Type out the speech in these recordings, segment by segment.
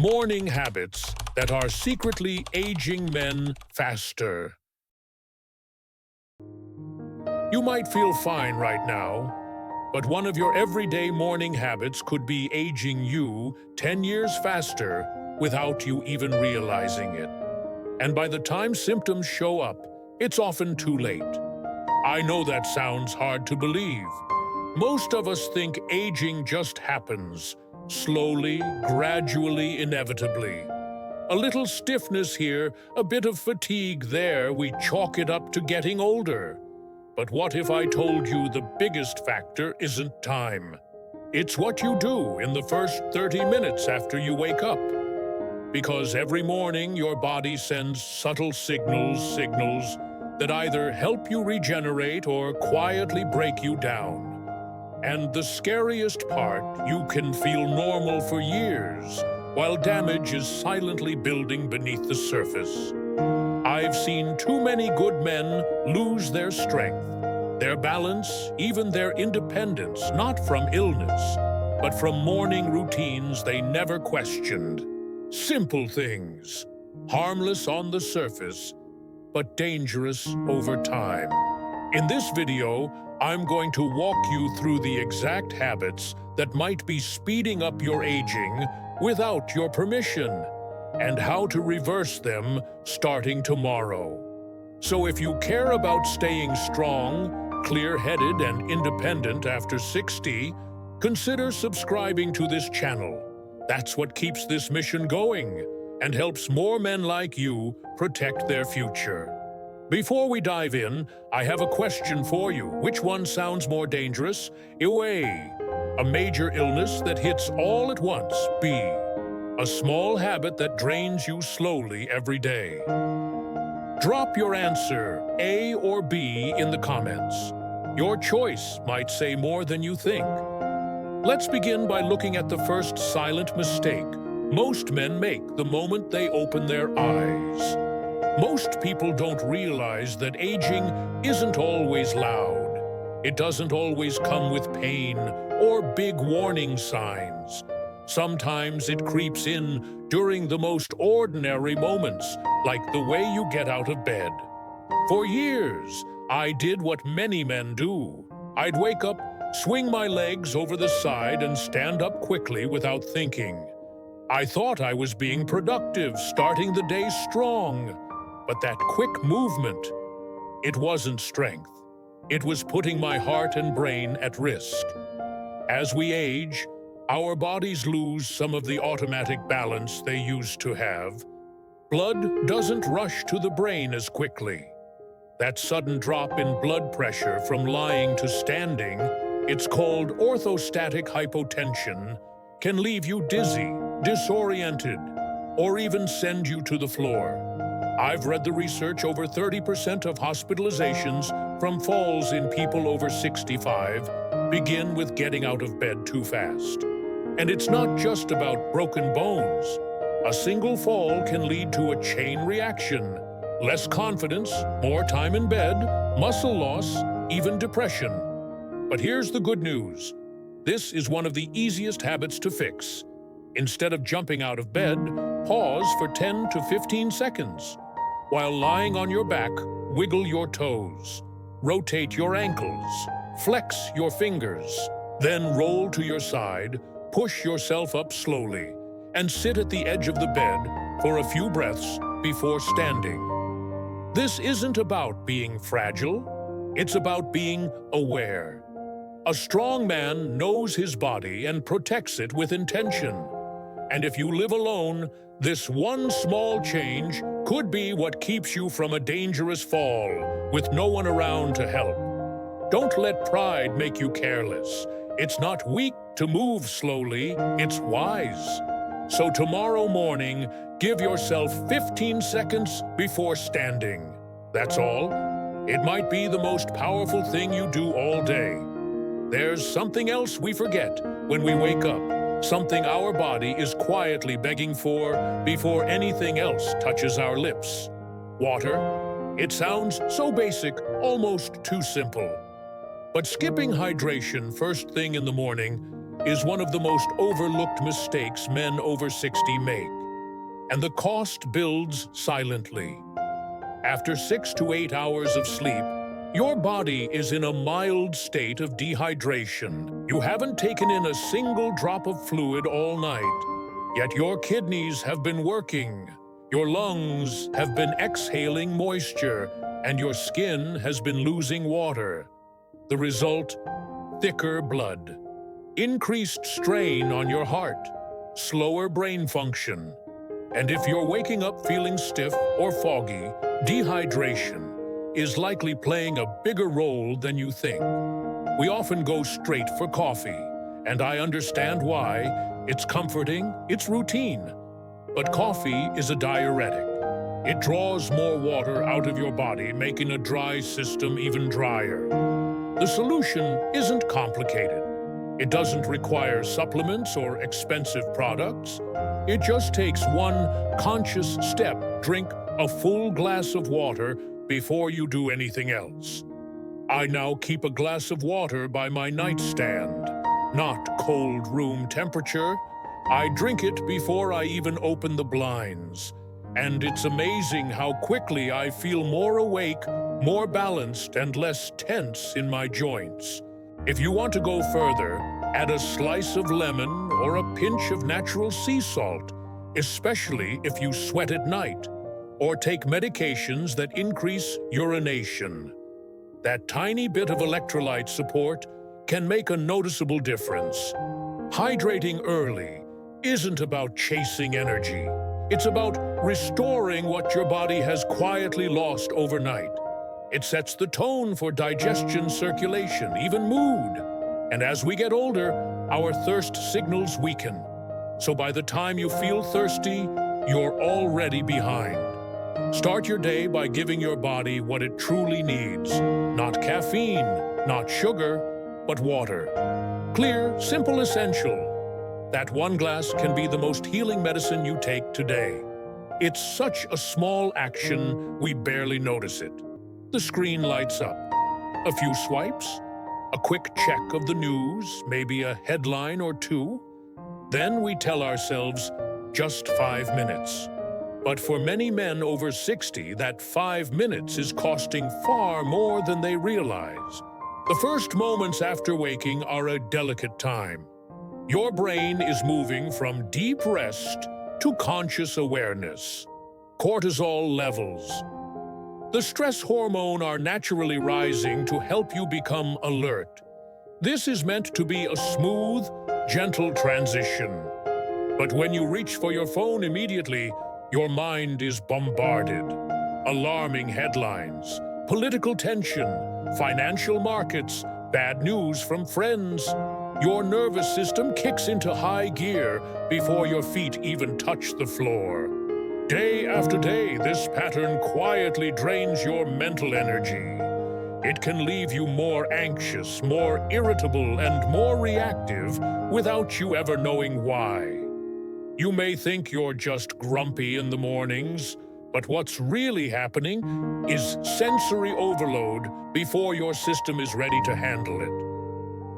Morning habits that are secretly aging men faster. You might feel fine right now, but one of your everyday morning habits could be aging you 10 years faster without you even realizing it. And by the time symptoms show up, it's often too late. I know that sounds hard to believe. Most of us think aging just happens, slowly, gradually, inevitably. A little stiffness here, a bit of fatigue there, we chalk it up to getting older. But what if I told you the biggest factor isn't time? It's what you do in the first 30 minutes after you wake up. Because every morning your body sends subtle signals that either help you regenerate or quietly break you down. And the scariest part, you can feel normal for years, while damage is silently building beneath the surface. I've seen too many good men lose their strength, their balance, even their independence, not from illness, but from morning routines they never questioned. Simple things, harmless on the surface, but dangerous over time. In this video, I'm going to walk you through the exact habits that might be speeding up your aging without your permission, and how to reverse them starting tomorrow. So if you care about staying strong, clear-headed, and independent after 60, consider subscribing to this channel. That's what keeps this mission going and helps more men like you protect their future. Before we dive in, I have a question for you. Which one sounds more dangerous? A, a major illness that hits all at once. B, a small habit that drains you slowly every day. Drop your answer, A or B, in the comments. Your choice might say more than you think. Let's begin by looking at the first silent mistake most men make the moment they open their eyes. Most people don't realize that aging isn't always loud. It doesn't always come with pain or big warning signs. Sometimes it creeps in during the most ordinary moments, like the way you get out of bed. For years, I did what many men do. I'd wake up, swing my legs over the side, and stand up quickly without thinking. I thought I was being productive, starting the day strong. But that quick movement, it wasn't strength. It was putting my heart and brain at risk. As we age, our bodies lose some of the automatic balance they used to have. Blood doesn't rush to the brain as quickly. That sudden drop in blood pressure from lying to standing, it's called orthostatic hypotension, can leave you dizzy, disoriented, or even send you to the floor. I've read the research. Over 30% of hospitalizations from falls in people over 65 begin with getting out of bed too fast. And it's not just about broken bones. A single fall can lead to a chain reaction. Less confidence, more time in bed, muscle loss, even depression. But here's the good news. This is one of the easiest habits to fix. Instead of jumping out of bed, pause for 10 to 15 seconds. While lying on your back, wiggle your toes, rotate your ankles, flex your fingers, then roll to your side, push yourself up slowly, and sit at the edge of the bed for a few breaths before standing. This isn't about being fragile, it's about being aware. A strong man knows his body and protects it with intention. And if you live alone, this one small change could be what keeps you from a dangerous fall with no one around to help. Don't let pride make you careless. It's not weak to move slowly, it's wise. So tomorrow morning, give yourself 15 seconds before standing. That's all. It might be the most powerful thing you do all day. There's something else we forget when we wake up, something our body is quietly begging for before anything else touches our lips. Water. It sounds so basic, almost too simple. But skipping hydration first thing in the morning, is one of the most overlooked mistakes men over 60 make, and the cost builds silently. After 6 to 8 hours of sleep, your body is in a mild state of dehydration. You haven't taken in a single drop of fluid all night, yet your kidneys have been working, your lungs have been exhaling moisture, and your skin has been losing water. The result? Thicker blood, increased strain on your heart, slower brain function. And if you're waking up feeling stiff or foggy, dehydration is likely playing a bigger role than you think. We often go straight for coffee, and I understand why. It's comforting, it's routine. But coffee is a diuretic. It draws more water out of your body, making a dry system even drier. The solution isn't complicated. It doesn't require supplements or expensive products. It just takes one conscious step. Drink a full glass of water before you do anything else. I now keep a glass of water by my nightstand, not cold room temperature. I drink it before I even open the blinds. And it's amazing how quickly I feel more awake, more balanced, and less tense in my joints. If you want to go further, add a slice of lemon or a pinch of natural sea salt, especially if you sweat at night, or take medications that increase urination. That tiny bit of electrolyte support can make a noticeable difference. Hydrating early isn't about chasing energy. It's about restoring what your body has quietly lost overnight. It sets the tone for digestion, circulation, even mood. And as we get older, our thirst signals weaken. So by the time you feel thirsty, you're already behind. Start your day by giving your body what it truly needs. Not caffeine, not sugar, but water. Clear, simple, essential. That one glass can be the most healing medicine you take today. It's such a small action, we barely notice it. The screen lights up. A few swipes, a quick check of the news, maybe a headline or two. Then we tell ourselves, just 5 minutes. But for many men over 60, that 5 minutes is costing far more than they realize. The first moments after waking are a delicate time. Your brain is moving from deep rest to conscious awareness. Cortisol levels, the stress hormone, are naturally rising to help you become alert. This is meant to be a smooth, gentle transition. But when you reach for your phone immediately, your mind is bombarded. Alarming headlines, political tension, financial markets, bad news from friends. Your nervous system kicks into high gear before your feet even touch the floor. Day after day, this pattern quietly drains your mental energy. It can leave you more anxious, more irritable, and more reactive without you ever knowing why. You may think you're just grumpy in the mornings, but what's really happening is sensory overload before your system is ready to handle it.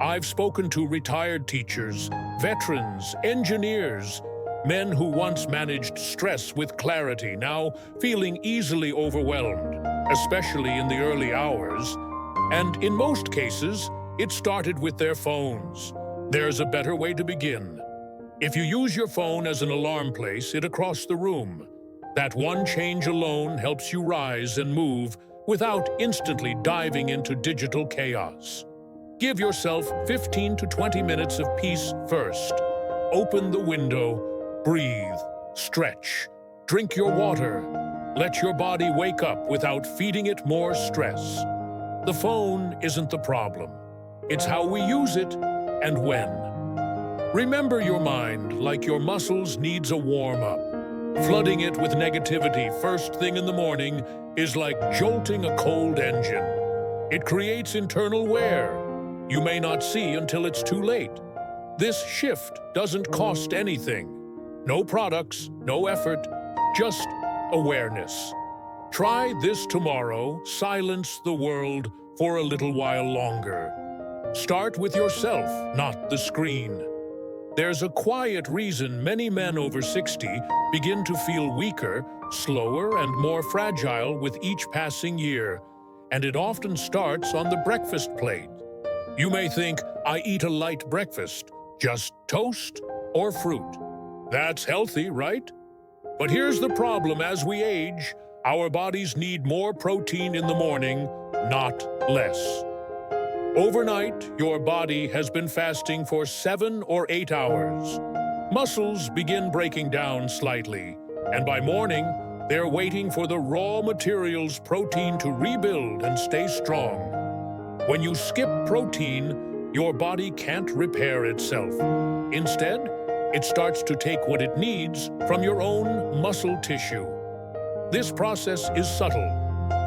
I've spoken to retired teachers, veterans, engineers, men who once managed stress with clarity, now feeling easily overwhelmed, especially in the early hours. And in most cases, it started with their phones. There's a better way to begin. If you use your phone as an alarm, place it across the room. That one change alone helps you rise and move without instantly diving into digital chaos. Give yourself 15 to 20 minutes of peace first. Open the window, breathe, stretch, drink your water. Let your body wake up without feeding it more stress. The phone isn't the problem. It's how we use it and when. Remember, your mind, like your muscles, needs a warm-up. Flooding it with negativity first thing in the morning is like jolting a cold engine. It creates internal wear you may not see until it's too late. This shift doesn't cost anything. No products, no effort, just awareness. Try this tomorrow. Silence the world for a little while longer. Start with yourself, not the screen. There's a quiet reason many men over 60 begin to feel weaker, slower, and more fragile with each passing year, and it often starts on the breakfast plate. You may think, I eat a light breakfast, just toast or fruit. That's healthy, right? But here's the problem: as we age, our bodies need more protein in the morning, not less. Overnight, your body has been fasting for 7 or 8 hours. Muscles begin breaking down slightly, and by morning, they're waiting for the raw materials protein to rebuild and stay strong. When you skip protein, your body can't repair itself. Instead, it starts to take what it needs from your own muscle tissue. This process is subtle.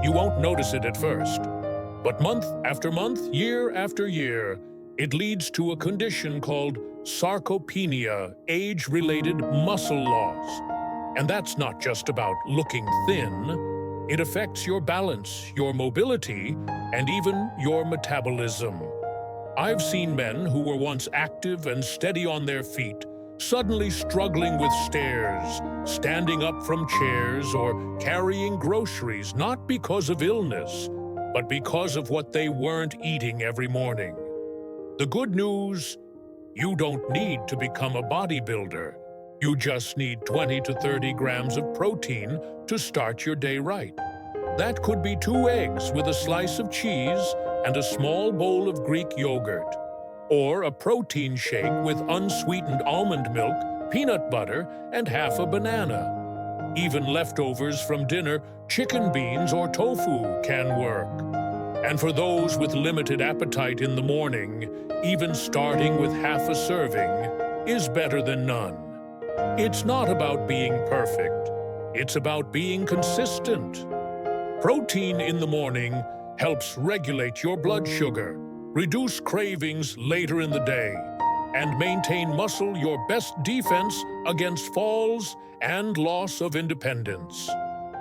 You won't notice it at first. But month after month, year after year, it leads to a condition called sarcopenia, age-related muscle loss. And that's not just about looking thin. It affects your balance, your mobility, and even your metabolism. I've seen men who were once active and steady on their feet suddenly struggling with stairs, standing up from chairs, or carrying groceries, not because of illness, but because of what they weren't eating every morning. The good news: you don't need to become a bodybuilder. You just need 20 to 30 grams of protein to start your day right. That could be 2 eggs with a slice of cheese and a small bowl of Greek yogurt, or a protein shake with unsweetened almond milk, peanut butter, and half a banana. Even leftovers from dinner, chicken beans or tofu can work. And for those with limited appetite in the morning, even starting with half a serving is better than none. It's not about being perfect. It's about being consistent. Protein in the morning helps regulate your blood sugar, reduce cravings later in the day, and maintain muscle, your best defense against falls and loss of independence.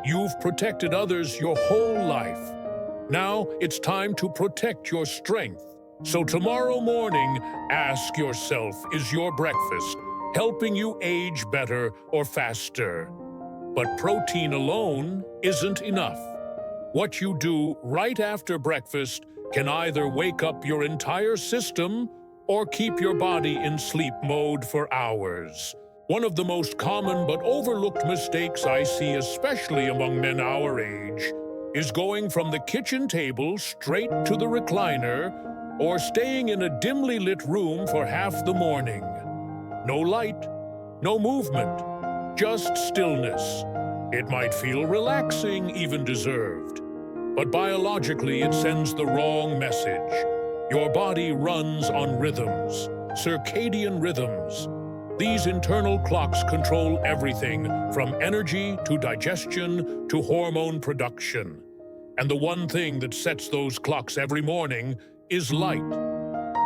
You've protected others your whole life. Now it's time to protect your strength. So tomorrow morning, ask yourself, is your breakfast helping you age better or faster? But protein alone isn't enough. What you do right after breakfast can either wake up your entire system or keep your body in sleep mode for hours. One of the most common but overlooked mistakes I see, especially among men our age, is going from the kitchen table straight to the recliner or staying in a dimly lit room for half the morning. No light, no movement, just stillness. It might feel relaxing, even deserved. But biologically, it sends the wrong message. Your body runs on rhythms, circadian rhythms. These internal clocks control everything from energy to digestion to hormone production. And the one thing that sets those clocks every morning is light.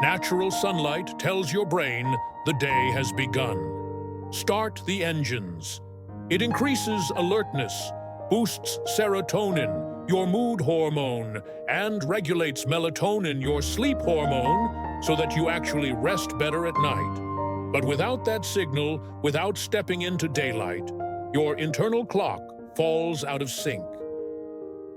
Natural sunlight tells your brain the day has begun. Start the engines. It increases alertness, boosts serotonin, your mood hormone, and regulates melatonin, your sleep hormone, so that you actually rest better at night. But without that signal, without stepping into daylight, your internal clock falls out of sync.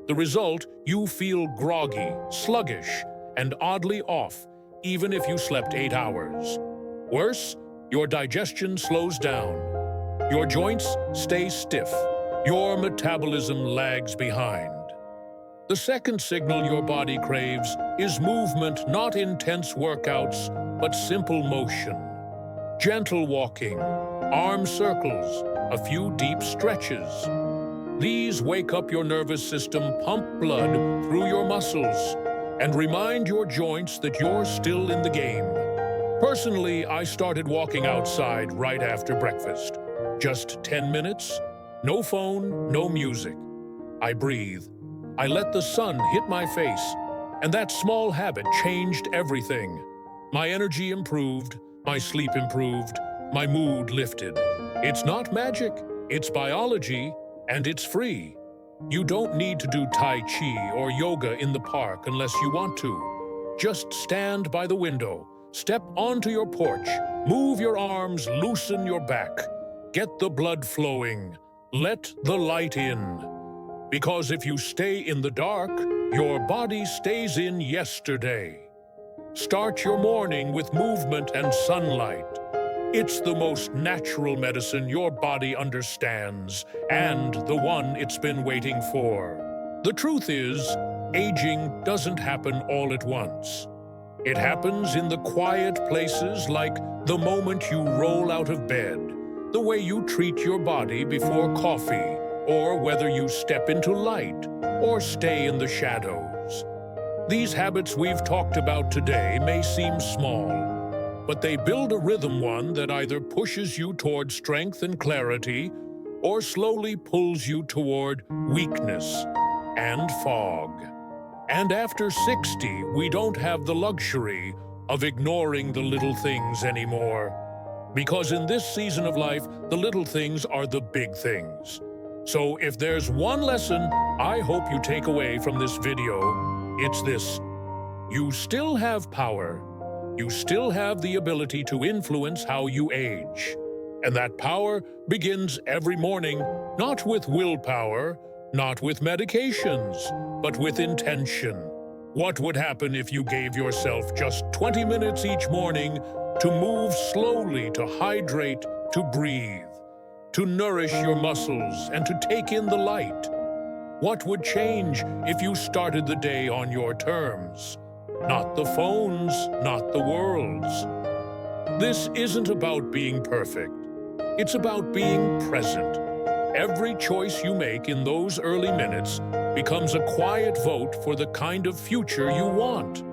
The result: you feel groggy, sluggish, and oddly off, even if you slept 8 hours. Worse, your digestion slows down. Your joints stay stiff. Your metabolism lags behind. The second signal your body craves is movement, not intense workouts, but simple motion. Gentle walking, arm circles, a few deep stretches. These wake up your nervous system, pump blood through your muscles, and remind your joints that you're still in the game. Personally, I started walking outside right after breakfast. Just 10 minutes, no phone, no music. I breathe. I let the sun hit my face, and that small habit changed everything. My energy improved, my sleep improved, my mood lifted. It's not magic, it's biology, and it's free. You don't need to do Tai Chi or yoga in the park unless you want to. Just stand by the window, Step onto your porch, move your arms, loosen your back. Get the blood flowing. Let the light in. Because if you stay in the dark, your body stays in yesterday. Start your morning with movement and sunlight. It's the most natural medicine your body understands, and the one it's been waiting for. The truth is, aging doesn't happen all at once. It happens in the quiet places, like the moment you roll out of bed, the way you treat your body before coffee, or whether you step into light or stay in the shadows. These habits we've talked about today may seem small, but they build a rhythm, one that either pushes you toward strength and clarity or slowly pulls you toward weakness and fog. And after 60, we don't have the luxury of ignoring the little things anymore. Because in this season of life, the little things are the big things. So if there's one lesson I hope you take away from this video, it's this. You still have power. You still have the ability to influence how you age. And that power begins every morning, not with willpower, not with medications, but with intention. What would happen if you gave yourself just 20 minutes each morning to move slowly, to hydrate, to breathe, to nourish your muscles, and to take in the light? What would change if you started the day on your terms? Not the phone's, not the world's. This isn't about being perfect. It's about being present. Every choice you make in those early minutes becomes a quiet vote for the kind of future you want.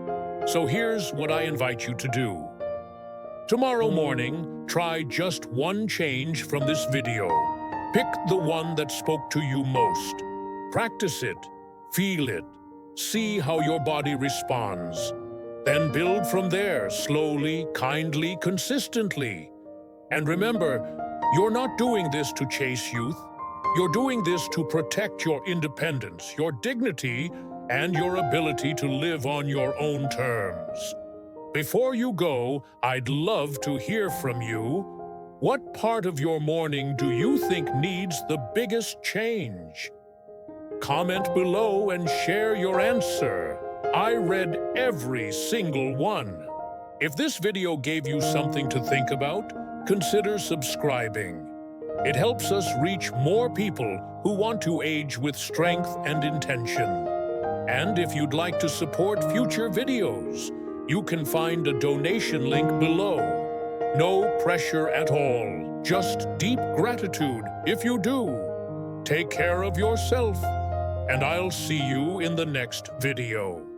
So here's what I invite you to do. Tomorrow morning, try just one change from this video. Pick the one that spoke to you most. Practice it, feel it, see how your body responds. Then build from there, slowly, kindly, consistently. And remember, you're not doing this to chase youth. You're doing this to protect your independence, your dignity, and your ability to live on your own terms. Before you go, I'd love to hear from you. What part of your morning do you think needs the biggest change? Comment below and share your answer. I read every single one. If this video gave you something to think about, consider subscribing. It helps us reach more people who want to age with strength and intention. And if you'd like to support future videos, you can find a donation link below. No pressure at all, just deep gratitude if you do. Take care of yourself, and I'll see you in the next video.